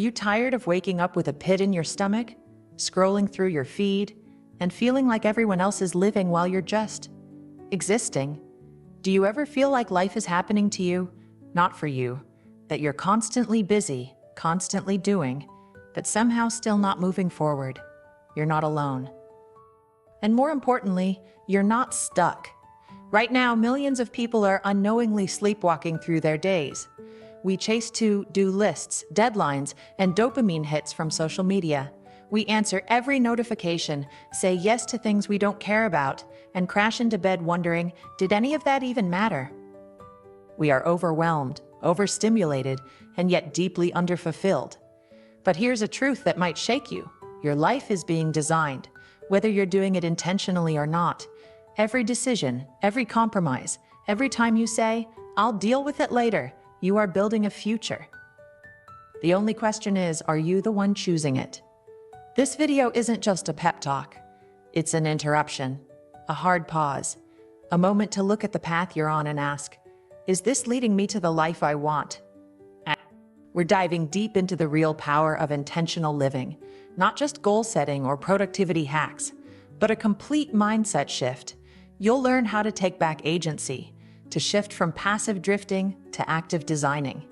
you tired of waking up with a pit in your stomach, scrolling through your feed, and feeling like everyone else is living while you're just existing? Do you ever feel like life is happening to you, not for you, that you're constantly busy, constantly doing, but somehow still not moving forward? You're not alone. And more importantly, you're not stuck. Right now, millions of people are unknowingly sleepwalking through their days. We chase to-do lists, deadlines, and dopamine hits from social media. We answer every notification, say yes to things we don't care about, and crash into bed wondering, did any of that even matter? We are overwhelmed, overstimulated, and yet deeply underfulfilled. But here's a truth that might shake you. Your life is being designed, whether you're doing it intentionally or not. Every decision, every compromise, every time you say, I'll deal with it later, you are building a future. The only question is, are you the one choosing it? This video isn't just a pep talk. It's an interruption, a hard pause, a moment to look at the path you're on and ask, is this leading me to the life I want? And we're diving deep into the real power of intentional living, not just goal setting or productivity hacks, but a complete mindset shift. You'll learn how to take back agency, to shift from passive drifting to active designing.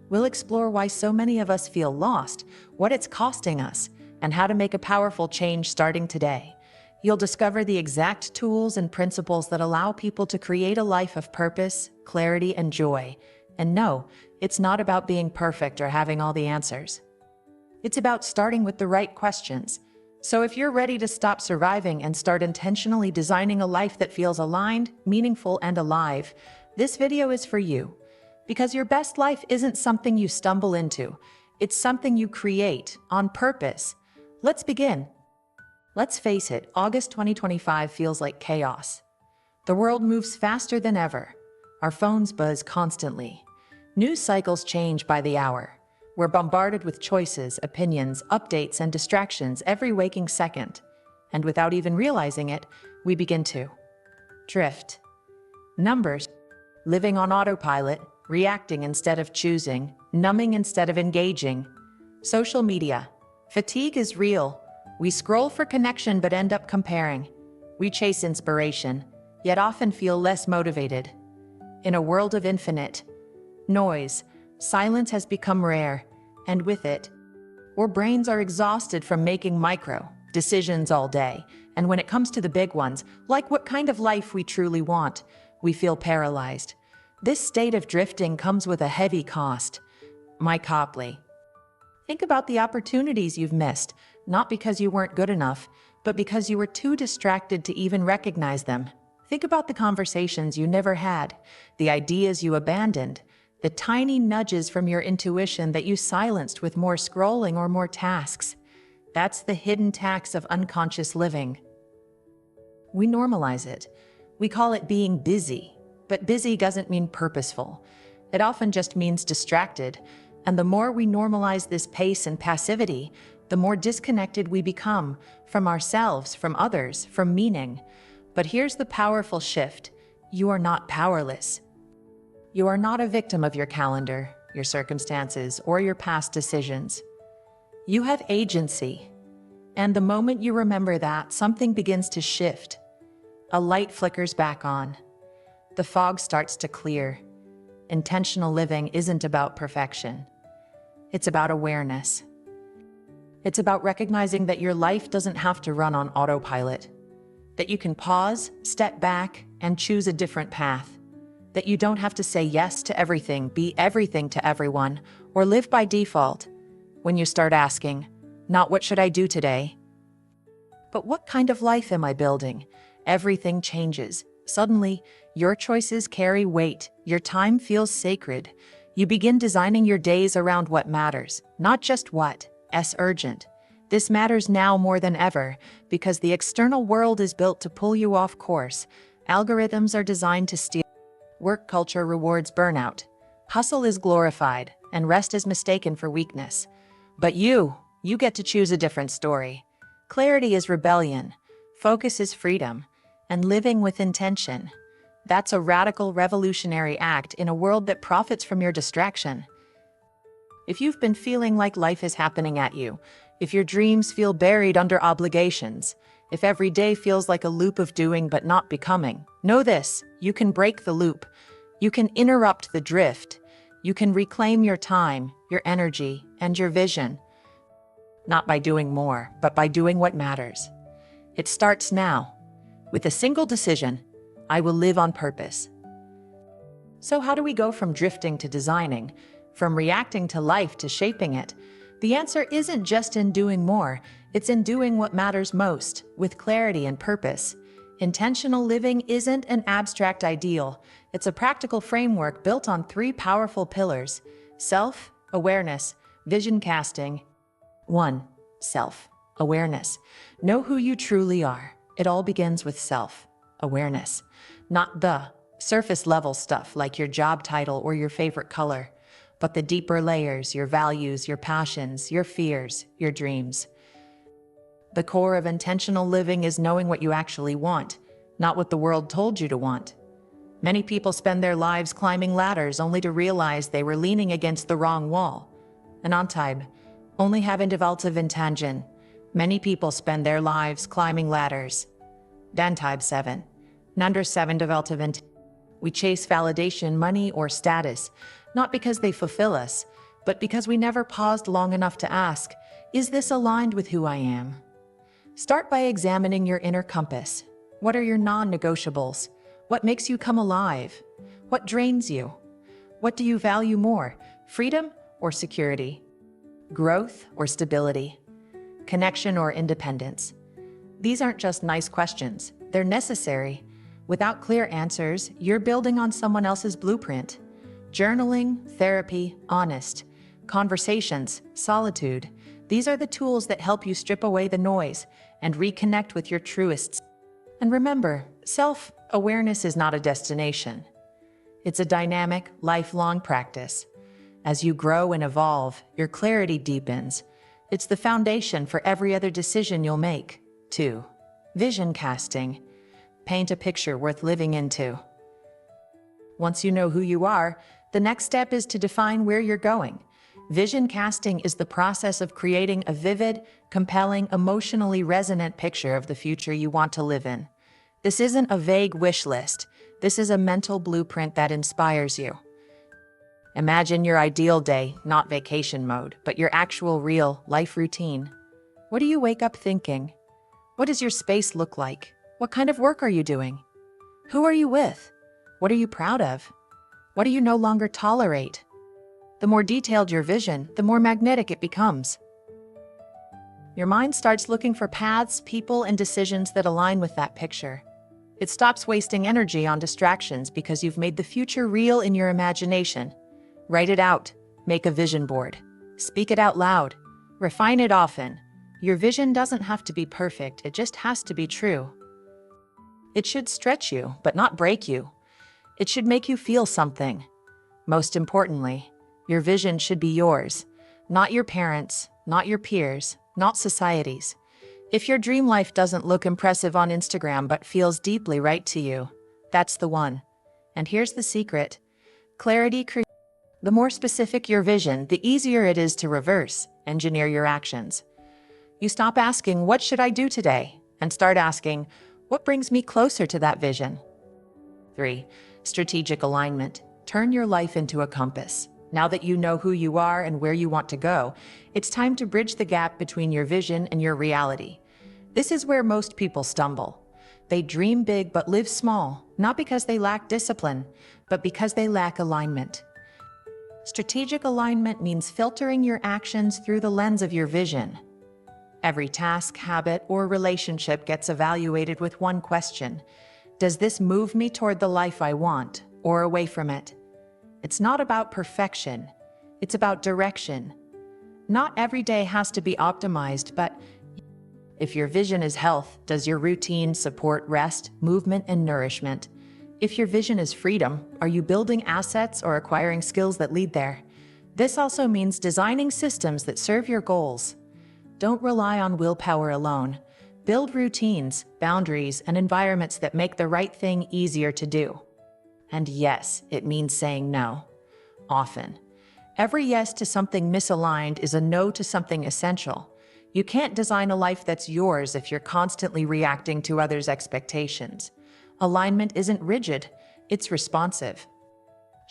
We'll explore why so many of us feel lost, what it's costing us, and how to make a powerful change starting today. You'll discover the exact tools and principles that allow people to create a life of purpose, clarity, and joy. And no, it's not about being perfect or having all the answers. It's about starting with the right questions. So if you're ready to stop surviving and start intentionally designing a life that feels aligned, meaningful, and alive, this video is for you. Because your best life isn't something you stumble into. It's something you create on purpose. Let's begin. Let's face it, August 2025 feels like chaos. The world moves faster than ever. Our phones buzz constantly. News cycles change by the hour. We're bombarded with choices, opinions, updates, and distractions every waking second. And without even realizing it, we begin to drift. Numbers, living on autopilot, reacting instead of choosing, numbing instead of engaging. Social media, fatigue is real. We scroll for connection but end up comparing. We chase inspiration, yet often feel less motivated. In a world of infinite noise, silence has become rare. And with it, our brains are exhausted from making micro decisions all day. And when it comes to the big ones, like what kind of life we truly want, we feel paralyzed. This state of drifting comes with a heavy cost. Mike Copley. Think about the opportunities you've missed, not because you weren't good enough, but because you were too distracted to even recognize them. Think about the conversations you never had, the ideas you abandoned, the tiny nudges from your intuition that you silenced with more scrolling or more tasks. That's the hidden tax of unconscious living. We normalize it. We call it being busy, but busy doesn't mean purposeful. It often just means distracted. And the more we normalize this pace and passivity, the more disconnected we become from ourselves, from others, from meaning. But here's the powerful shift. You are not powerless. You are not a victim of your calendar, your circumstances, or your past decisions. You have agency. And the moment you remember that, something begins to shift. A light flickers back on. The fog starts to clear. Intentional living isn't about perfection. It's about awareness. It's about recognizing that your life doesn't have to run on autopilot. That you can pause, step back, and choose a different path. That you don't have to say yes to everything, be everything to everyone, or live by default. When you start asking, not what should I do today, but what kind of life am I building? Everything changes. Suddenly, your choices carry weight. Your time feels sacred. You begin designing your days around what matters, not just what's urgent. This matters now more than ever because the external world is built to pull you off course. Algorithms are designed to steer. Work culture rewards burnout. Hustle is glorified, and rest is mistaken for weakness. But you get to choose a different story. Clarity is rebellion. Focus is freedom. And living with intention. That's a radical, revolutionary act in a world that profits from your distraction. If you've been feeling like life is happening at you, if your dreams feel buried under obligations, if every day feels like a loop of doing but not becoming, know this: you can break the loop. You can interrupt the drift. You can reclaim your time, your energy, and your vision. Not by doing more, but by doing what matters. It starts now. With a single decision: I will live on purpose. So how do we go from drifting to designing, from reacting to life to shaping it? The answer isn't just in doing more, it's in doing what matters most, with clarity and purpose. Intentional living isn't an abstract ideal, it's a practical framework built on three powerful pillars: self, awareness, vision casting. 1. Self-awareness. Know who you truly are. It all begins with self-awareness, not the surface-level stuff like your job title or your favorite color, but the deeper layers: your values, your passions, your fears, your dreams. The core of intentional living is knowing what you actually want, not what the world told you to want. Many people spend their lives climbing ladders only to realize they were leaning against the wrong wall. Anantime, only having developed intention. Many people spend their lives climbing ladders. Dantybe 7. Number 7 development. We chase validation, money, or status, not because they fulfill us, but because we never paused long enough to ask, is this aligned with who I am? Start by examining your inner compass. What are your non-negotiables? What makes you come alive? What drains you? What do you value more, freedom or security? Growth or stability? Connection or independence? These aren't just nice questions, they're necessary. Without clear answers, you're building on someone else's blueprint. Journaling, therapy, honest conversations, solitude. These are the tools that help you strip away the noise and reconnect with your truest. And remember, self-awareness is not a destination. It's a dynamic, lifelong practice. As you grow and evolve, your clarity deepens. It's the foundation for every other decision you'll make. 2. Vision casting. Paint a picture worth living into. Once you know who you are, the next step is to define where you're going. Vision casting is the process of creating a vivid, compelling, emotionally resonant picture of the future you want to live in. This isn't a vague wish list. This is a mental blueprint that inspires you. Imagine your ideal day, not vacation mode, but your actual real life routine. What do you wake up thinking? What does your space look like? What kind of work are you doing? Who are you with? What are you proud of? What do you no longer tolerate? The more detailed your vision, the more magnetic it becomes. Your mind starts looking for paths, people, and decisions that align with that picture. It stops wasting energy on distractions because you've made the future real in your imagination. Write it out. Make a vision board. Speak it out loud. Refine it often. Your vision doesn't have to be perfect, it just has to be true. It should stretch you, but not break you. It should make you feel something. Most importantly, your vision should be yours, not your parents', not your peers', not society's. If your dream life doesn't look impressive on Instagram but feels deeply right to you, that's the one. And here's the secret. Clarity creates. The more specific your vision, the easier it is to reverse engineer your actions. You stop asking, what should I do today? And start asking, what brings me closer to that vision? 3. Strategic alignment. Turn your life into a compass. Now that you know who you are and where you want to go, it's time to bridge the gap between your vision and your reality. This is where most people stumble. They dream big but live small, not because they lack discipline, but because they lack alignment. Strategic alignment means filtering your actions through the lens of your vision. Every task, habit, or relationship gets evaluated with one question. Does this move me toward the life I want, or away from it? It's not about perfection. It's about direction. Not every day has to be optimized, but if your vision is health, does your routine support rest, movement, and nourishment? If your vision is freedom, are you building assets or acquiring skills that lead there? This also means designing systems that serve your goals. Don't rely on willpower alone. Build routines, boundaries, and environments that make the right thing easier to do. And yes, it means saying no. Often. Every yes to something misaligned is a no to something essential. You can't design a life that's yours if you're constantly reacting to others' expectations. Alignment isn't rigid, it's responsive.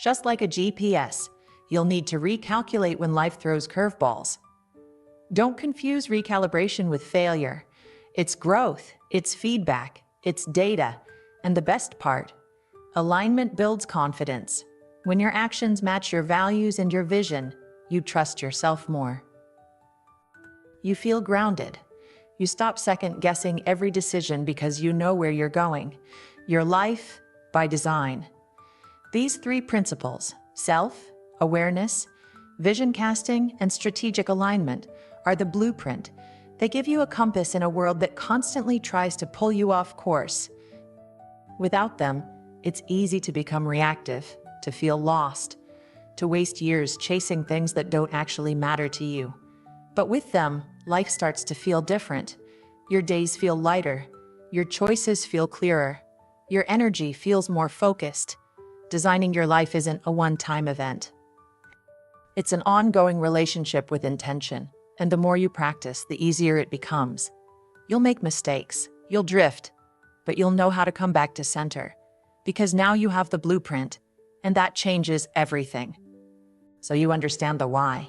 Just like a GPS, you'll need to recalculate when life throws curveballs. Don't confuse recalibration with failure. It's growth, it's feedback, it's data, and the best part, alignment builds confidence. When your actions match your values and your vision, you trust yourself more. You feel grounded. You stop second-guessing every decision because you know where you're going. Your life by design. These three principles, self, awareness, vision casting, and strategic alignment, are the blueprint. They give you a compass in a world that constantly tries to pull you off course. Without them, it's easy to become reactive, to feel lost, to waste years chasing things that don't actually matter to you. But with them, life starts to feel different. Your days feel lighter, your choices feel clearer, your energy feels more focused. Designing your life isn't a one-time event. It's an ongoing relationship with intention, and the more you practice, the easier it becomes. You'll make mistakes, you'll drift, but you'll know how to come back to center. Because now you have the blueprint, and that changes everything. So you understand the why.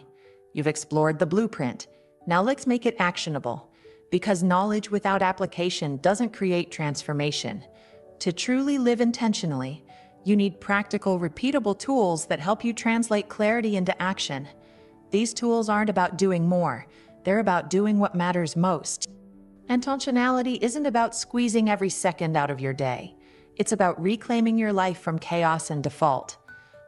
You've explored the blueprint. Now let's make it actionable. Because knowledge without application doesn't create transformation. To truly live intentionally, you need practical, repeatable tools that help you translate clarity into action. These tools aren't about doing more. They're about doing what matters most. Intentionality isn't about squeezing every second out of your day. It's about reclaiming your life from chaos and default.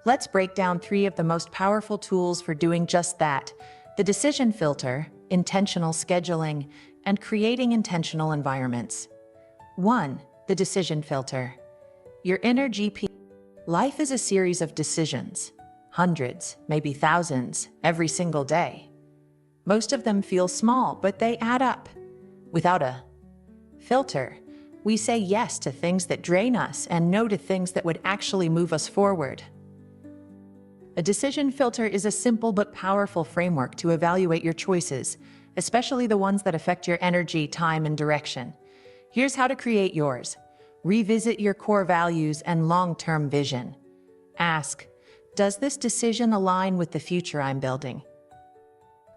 Let's break down 3 of the most powerful tools for doing just that: the decision filter, intentional scheduling, and creating intentional environments. 1. The decision filter. Your inner GPS. Life is a series of decisions, hundreds, maybe thousands, every single day. Most of them feel small, but they add up. Without a filter, we say yes to things that drain us and no to things that would actually move us forward. A decision filter is a simple but powerful framework to evaluate your choices, especially the ones that affect your energy, time, and direction. Here's how to create yours. Revisit your core values and long-term vision. Ask, does this decision align with the future I'm building?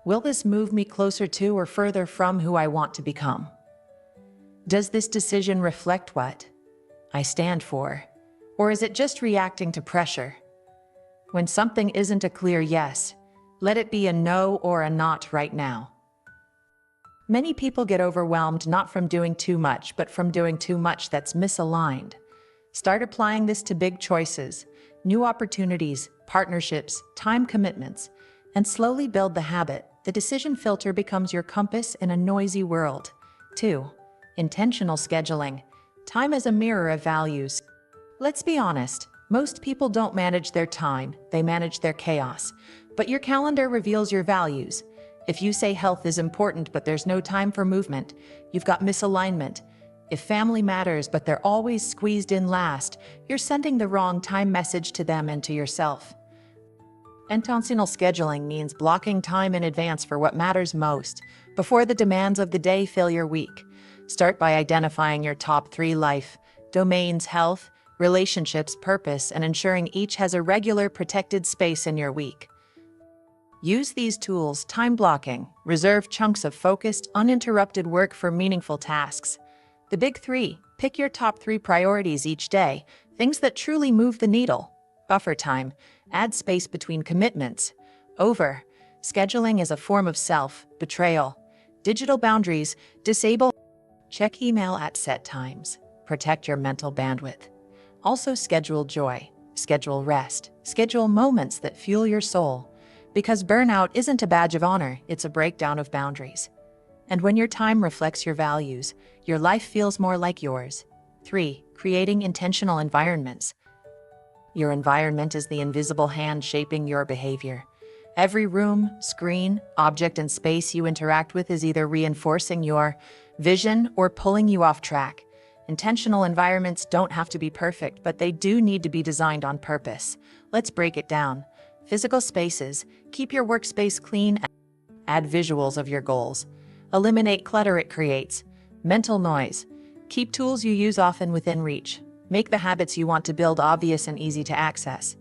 Will this move me closer to or further from who I want to become? Does this decision reflect what I stand for? Or is it just reacting to pressure? When something isn't a clear yes, let it be a no or a not right now. Many people get overwhelmed not from doing too much, but from doing too much that's misaligned. Start applying this to big choices, new opportunities, partnerships, time commitments, and slowly build the habit. The decision filter becomes your compass in a noisy world. 2. Intentional scheduling. Time is a mirror of values. Let's be honest, most people don't manage their time, they manage their chaos. But your calendar reveals your values. If you say health is important but there's no time for movement, you've got misalignment. If family matters but they're always squeezed in last, you're sending the wrong time message to them and to yourself. Intentional scheduling means blocking time in advance for what matters most, before the demands of the day fill your week. Start by identifying your top 3 life domains: health, relationships, purpose, and ensuring each has a regular protected space in your week. Use these tools: time blocking, reserve chunks of focused, uninterrupted work for meaningful tasks. The big 3, pick your top 3 priorities each day, things that truly move the needle. Buffer time, add space between commitments. Scheduling is a form of self-betrayal. Digital boundaries, disable. Check email at set times. Protect your mental bandwidth. Also schedule joy, schedule rest, schedule moments that fuel your soul. Because burnout isn't a badge of honor, it's a breakdown of boundaries. And when your time reflects your values, your life feels more like yours. 3. Creating intentional environments. Your environment is the invisible hand shaping your behavior. Every room, screen, object, and space you interact with is either reinforcing your vision or pulling you off track. Intentional environments don't have to be perfect, but they do need to be designed on purpose. Let's break it down. Physical spaces. Keep your workspace clean. Add visuals of your goals. Eliminate clutter it creates. Mental noise. Keep tools you use often within reach. Make the habits you want to build obvious and easy to access.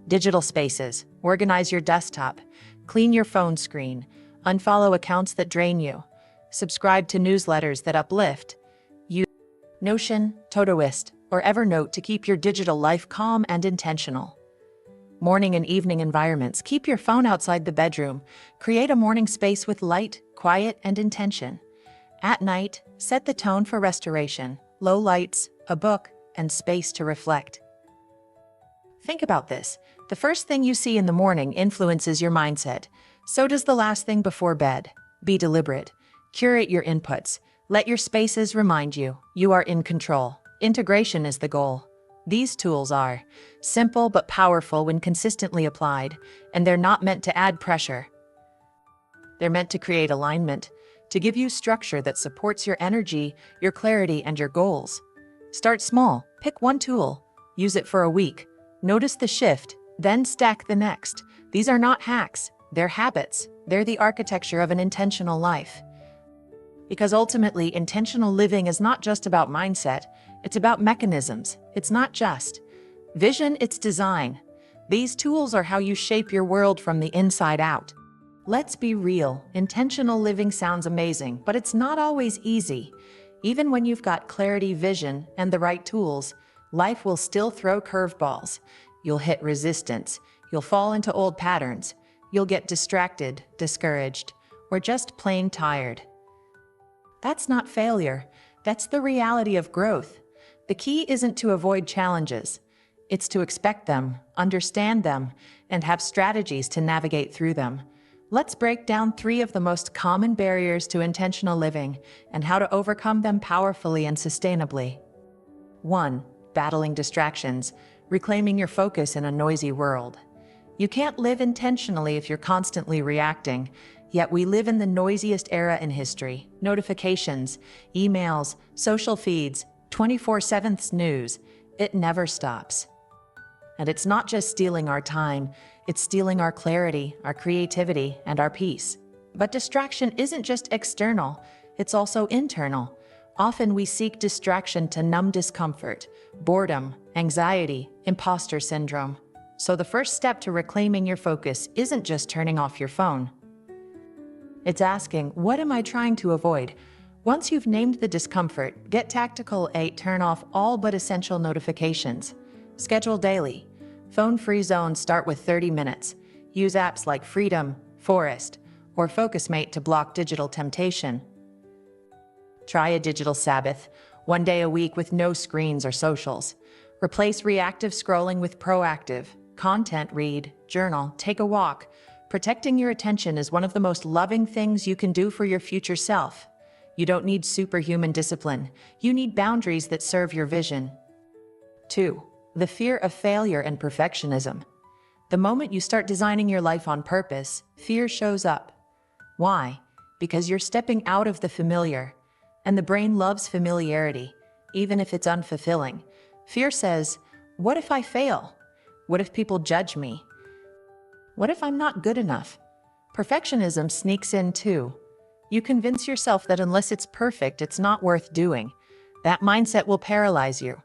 Digital spaces. Organize your desktop. Clean your phone screen. Unfollow accounts that drain you. Subscribe to newsletters that uplift. Use Notion, Todoist, or Evernote to keep your digital life calm and intentional. Morning and evening environments. Keep your phone outside the bedroom. Create a morning space with light, quiet, and intention. At night, set the tone for restoration. Low lights, a book, and space to reflect. Think about this. The first thing you see in the morning influences your mindset. So does the last thing before bed. Be deliberate. Curate your inputs. Let your spaces remind you are in control. Integration is the goal. These tools are simple but powerful when consistently applied, and they're not meant to add pressure. They're meant to create alignment, to give you structure that supports your energy, your clarity, and your goals. Start small. Pick one tool. Use it for a week. Notice the shift, then stack the next. These are not hacks. They're habits. They're the architecture of an intentional life. Because ultimately, intentional living is not just about mindset. It's about mechanisms. It's not just vision, it's design. These tools are how you shape your world from the inside out. Let's be real. Intentional living sounds amazing, but it's not always easy. Even when you've got clarity, vision, and the right tools, life will still throw curveballs. You'll hit resistance. You'll fall into old patterns. You'll get distracted, discouraged, or just plain tired. That's not failure. That's the reality of growth. The key isn't to avoid challenges. It's to expect them, understand them, and have strategies to navigate through them. Let's break down 3 of the most common barriers to intentional living and how to overcome them powerfully and sustainably. 1. Battling distractions, reclaiming your focus in a noisy world. You can't live intentionally if you're constantly reacting, yet we live in the noisiest era in history. Notifications, emails, social feeds, 24/7 news. It never stops. And it's not just stealing our time, it's stealing our clarity, our creativity, and our peace. But distraction isn't just external, it's also internal. Often we seek distraction to numb discomfort, boredom, anxiety, imposter syndrome. So the first step to reclaiming your focus isn't just turning off your phone. It's asking, what am I trying to avoid? Once you've named the discomfort, get tactical. 8. Turn off all but essential notifications. Schedule daily. Phone-free zones start with 30 minutes. Use apps like Freedom, Forest, or FocusMate to block digital temptation. Try a digital Sabbath, 1 day a week with no screens or socials. Replace reactive scrolling with proactive content. Read, journal, take a walk. Protecting your attention is one of the most loving things you can do for your future self. You don't need superhuman discipline. You need boundaries that serve your vision. 2. The fear of failure and perfectionism. The moment you start designing your life on purpose, fear shows up. Why? Because you're stepping out of the familiar. And the brain loves familiarity, even if it's unfulfilling. Fear says, what if I fail? What if people judge me? What if I'm not good enough? Perfectionism sneaks in too. You convince yourself that unless it's perfect, it's not worth doing. That mindset will paralyze you.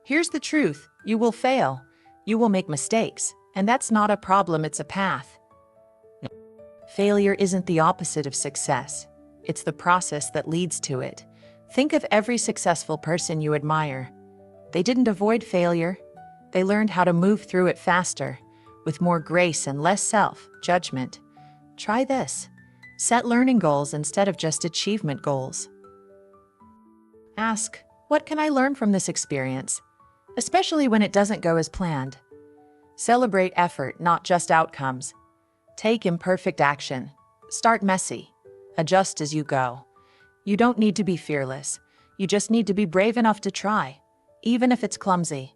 Here's the truth. You will fail. You will make mistakes. And that's not a problem, it's a path. Failure isn't the opposite of success. It's the process that leads to it. Think of every successful person you admire. They didn't avoid failure. They learned how to move through it faster, with more grace and less self-judgment. Try this. Set learning goals instead of just achievement goals. Ask, what can I learn from this experience? Especially when it doesn't go as planned. Celebrate effort, not just outcomes. Take imperfect action. Start messy. Adjust as you go. You don't need to be fearless. You just need to be brave enough to try, even if it's clumsy.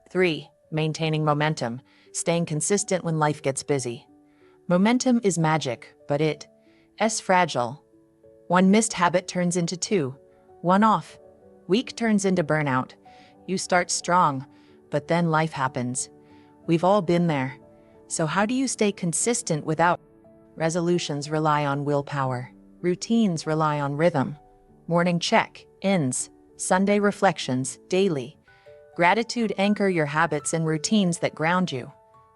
3. Maintaining momentum. Staying consistent when life gets busy. Momentum is magic, but it's fragile. 1 missed habit turns into 2. 1 off week turns into burnout. You start strong, but then life happens. We've all been there. So how do you stay consistent without? Resolutions rely on willpower. Routines rely on rhythm. Morning check-ins, Sunday reflections, daily. Gratitude anchor your habits in routines that ground you.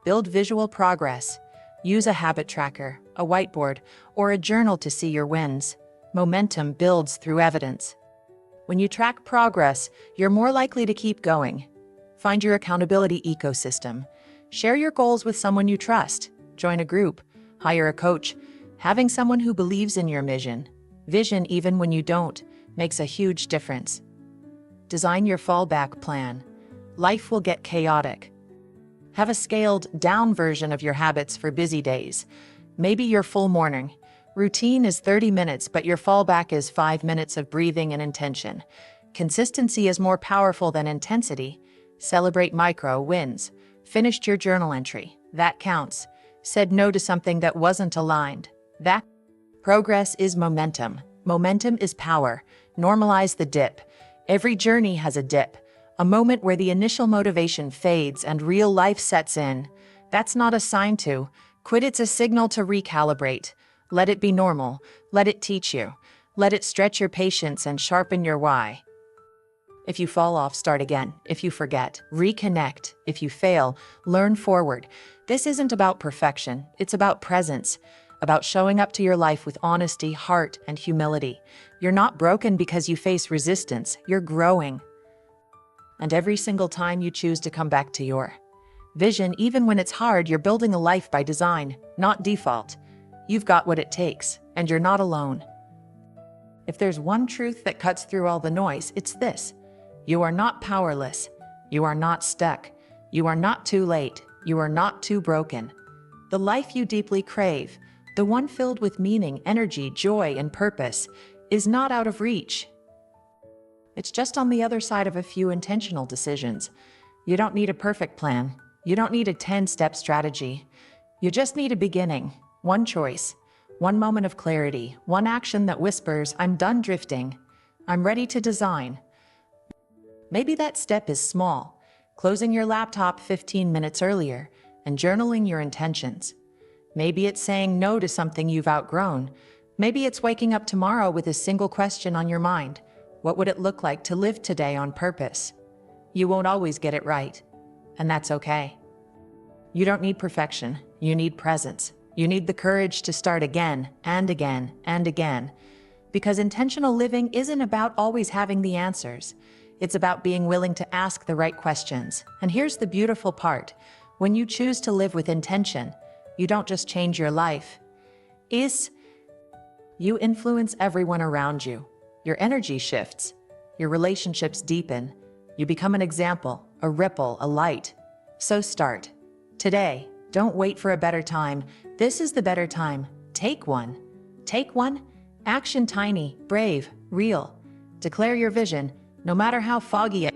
Build visual progress. Use a habit tracker, a whiteboard, or a journal to see your wins. Momentum builds through evidence. When you track progress, you're more likely to keep going. Find your accountability ecosystem. Share your goals with someone you trust. Join a group. Hire a coach. Having someone who believes in your vision even when you don't, makes a huge difference. Design your fallback plan. Life will get chaotic. Have a scaled-down version of your habits for busy days. Maybe your full morning routine is 30 minutes, but your fallback is 5 minutes of breathing and intention. Consistency is more powerful than intensity. Celebrate micro wins. Finished your journal entry. That counts. Said no to something that wasn't aligned. That progress is momentum. Momentum is power. Normalize the dip. Every journey has a dip. A moment where the initial motivation fades and real life sets in. That's not a sign to quit, it's a signal to recalibrate. Let it be normal. Let it teach you. Let it stretch your patience and sharpen your why. If you fall off, start again. If you forget, reconnect. If you fail, learn forward. This isn't about perfection. It's about presence, about showing up to your life with honesty, heart, and humility. You're not broken because you face resistance. You're growing. And every single time you choose to come back to your vision, even when it's hard, you're building a life by design, not default. You've got what it takes, and you're not alone. If there's one truth that cuts through all the noise, it's this. You are not powerless. You are not stuck. You are not too late. You are not too broken. The life you deeply crave, the one filled with meaning, energy, joy, and purpose, is not out of reach. It's just on the other side of a few intentional decisions. You don't need a perfect plan. You don't need a 10-step strategy. You just need a beginning, one choice, one moment of clarity, one action that whispers, I'm done drifting. I'm ready to design. Maybe that step is small, closing your laptop 15 minutes earlier and journaling your intentions. Maybe it's saying no to something you've outgrown. Maybe it's waking up tomorrow with a single question on your mind. What would it look like to live today on purpose? You won't always get it right, and that's okay. You don't need perfection. You need presence. You need the courage to start again and again and again. Because intentional living isn't about always having the answers. It's about being willing to ask the right questions. And here's the beautiful part. When you choose to live with intention, you don't just change your life. You influence everyone around you. Your energy shifts. Your relationships deepen. You become an example, a ripple, a light. So start. Today. Don't wait for a better time. This is the better time. Take one. Take one. Action tiny, brave, real. Declare your vision, no matter how foggy it.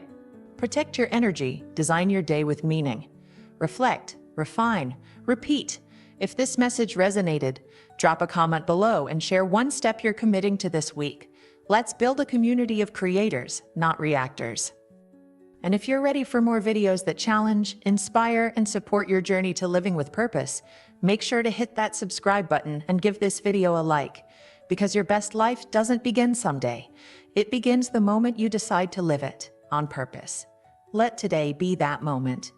Protect your energy. Design your day with meaning. Reflect, refine, repeat. If this message resonated, drop a comment below and share one step you're committing to this week. Let's build a community of creators, not reactors. And if you're ready for more videos that challenge, inspire, and support your journey to living with purpose, make sure to hit that subscribe button and give this video a like. Because your best life doesn't begin someday. It begins the moment you decide to live it on purpose. Let today be that moment.